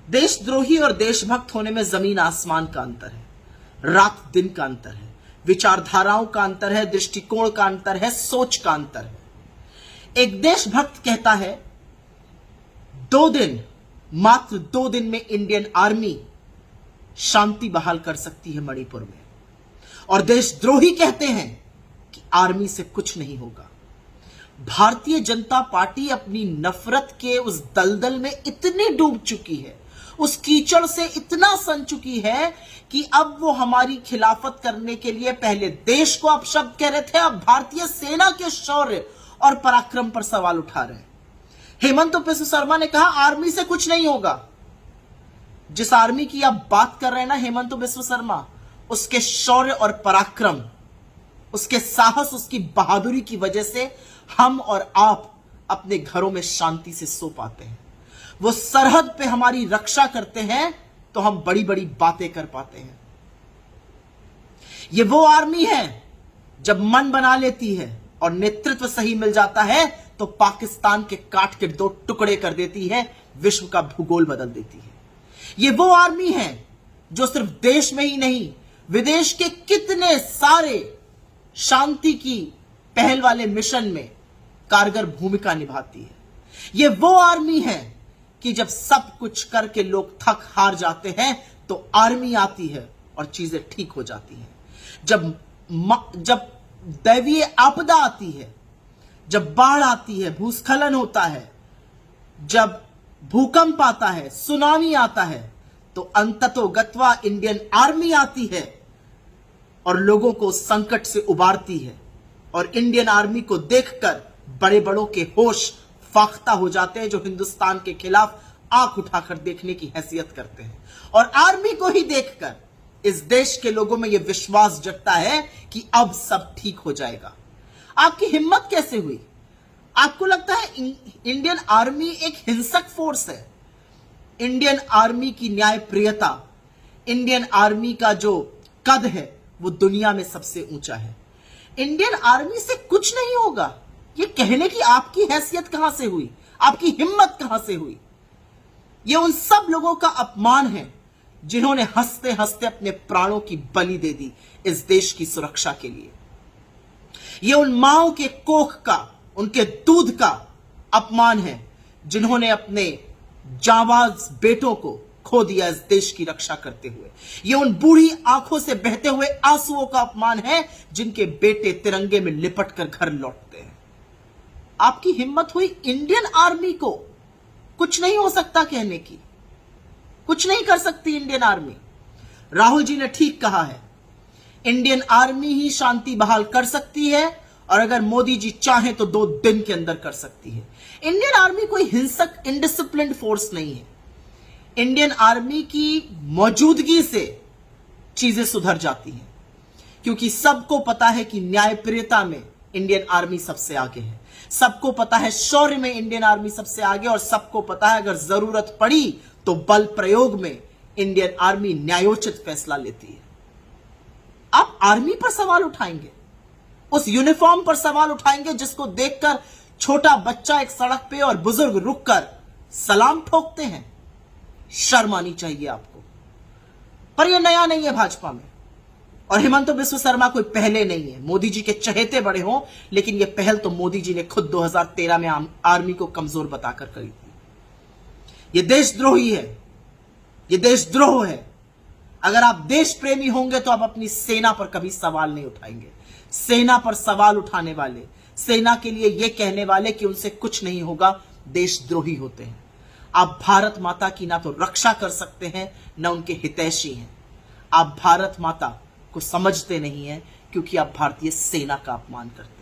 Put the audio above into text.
देशद्रोही और देशभक्त होने में जमीन आसमान का अंतर है, रात दिन का अंतर है, विचारधाराओं का अंतर है, दृष्टिकोण का अंतर है, सोच का अंतर है। एक देशभक्त कहता है 2 दिन, मात्र 2 दिन में इंडियन आर्मी शांति बहाल कर सकती है मणिपुर में, और देशद्रोही कहते हैं कि आर्मी से कुछ नहीं होगा। भारतीय जनता पार्टी अपनी नफरत के उस दलदल में इतनी डूब चुकी है, उस कीचड़ से इतना सन चुकी है कि अब वो हमारी खिलाफत करने के लिए पहले देश को अपशब्द कह रहे थे, अब भारतीय सेना के शौर्य और पराक्रम पर सवाल उठा रहे हैं। हेमंत बिस्व शर्मा ने कहा आर्मी से कुछ नहीं होगा। जिस आर्मी की आप बात कर रहे हैं ना हेमंत बिस्व शर्मा, उसके शौर्य और पराक्रम, उसके साहस, उसकी बहादुरी की वजह से हम और आप अपने घरों में शांति से सो पाते हैं। वो सरहद पे हमारी रक्षा करते हैं तो हम बड़ी बड़ी बातें कर पाते हैं। ये वो आर्मी है जब मन बना लेती है और नेतृत्व सही मिल जाता है तो पाकिस्तान के काट के 2 टुकड़े कर देती है, विश्व का भूगोल बदल देती है। ये वो आर्मी है जो सिर्फ देश में ही नहीं, विदेश के कितने सारे शांति की पहल वाले मिशन में कारगर भूमिका निभाती है। ये वो आर्मी है कि जब सब कुछ करके लोग थक हार जाते हैं तो आर्मी आती है और चीजें ठीक हो जाती हैं। जब दैवीय आपदा आती है, जब बाढ़ आती है, भूस्खलन होता है, जब भूकंप आता है, सुनामी आता है, तो अंततोगत्वा इंडियन आर्मी आती है और लोगों को संकट से उबारती है। और इंडियन आर्मी को देखकर बड़े बड़ों के होश फाख्ता हो जाते हैं, जो हिंदुस्तान के खिलाफ आंख उठाकर देखने की हैसियत करते हैं। और आर्मी को ही देखकर इस देश के लोगों में यह विश्वास जगता है कि अब सब ठीक हो जाएगा। आपकी हिम्मत कैसे हुई? आपको लगता है इंडियन आर्मी एक हिंसक फोर्स है? इंडियन आर्मी की न्यायप्रियता, इंडियन आर्मी का जो कद है वो दुनिया में सबसे ऊंचा है। इंडियन आर्मी से कुछ नहीं होगा, ये कहने की आपकी हैसियत कहां से हुई? आपकी हिम्मत कहां से हुई? ये उन सब लोगों का अपमान है जिन्होंने हंसते हंसते अपने प्राणों की बलि दे दी इस देश की सुरक्षा के लिए। ये उन माओं के कोख का, उनके दूध का अपमान है जिन्होंने अपने जांबाज बेटों को खो दिया इस देश की रक्षा करते हुए। ये उन बूढ़ी आंखों से बहते हुए आंसुओं का अपमान है जिनके बेटे तिरंगे में लिपट कर घर लौटते हैं। आपकी हिम्मत हुई इंडियन आर्मी को कुछ नहीं हो सकता कहने की? कुछ नहीं कर सकती इंडियन आर्मी। राहुल जी ने ठीक कहा है, इंडियन आर्मी ही शांति बहाल कर सकती है, और अगर मोदी जी चाहें तो 2 दिन के अंदर कर सकती है। इंडियन आर्मी कोई हिंसक इंडिसिप्लिन्ड फोर्स नहीं है। इंडियन आर्मी की मौजूदगी से चीजें सुधर जाती हैं, क्योंकि सबको पता है कि न्यायप्रियता में इंडियन आर्मी सबसे आगे है, सबको पता है शौर्य में इंडियन आर्मी सबसे आगे, और सबको पता है अगर जरूरत पड़ी तो बल प्रयोग में इंडियन आर्मी न्यायोचित फैसला लेती है। आप आर्मी पर सवाल उठाएंगे, उस यूनिफॉर्म पर सवाल उठाएंगे जिसको देखकर छोटा बच्चा एक सड़क पे और बुजुर्ग रुककर सलाम ठोकते हैं। शर्म आनी चाहिए आपको। पर यह नया नहीं है भाजपा में, और हेमंत बिस्व शर्मा कोई पहले नहीं है। मोदी जी के चहेते बड़े हों, लेकिन यह पहल तो मोदी जी ने खुद 2013 में आर्मी को कमजोर बताकर करी थी। यह देशद्रोही है, यह देशद्रोह है। अगर आप देश प्रेमी होंगे तो आप अपनी सेना पर कभी सवाल नहीं उठाएंगे। सेना पर सवाल उठाने वाले, सेना के लिए यह कहने वाले कि उनसे कुछ नहीं होगा, देशद्रोही होते हैं। आप भारत माता की ना तो रक्षा कर सकते हैं, ना उनके हितैषी हैं। आप भारत माता को समझते नहीं हैं, क्योंकि आप भारतीय सेना का अपमान करते हैं।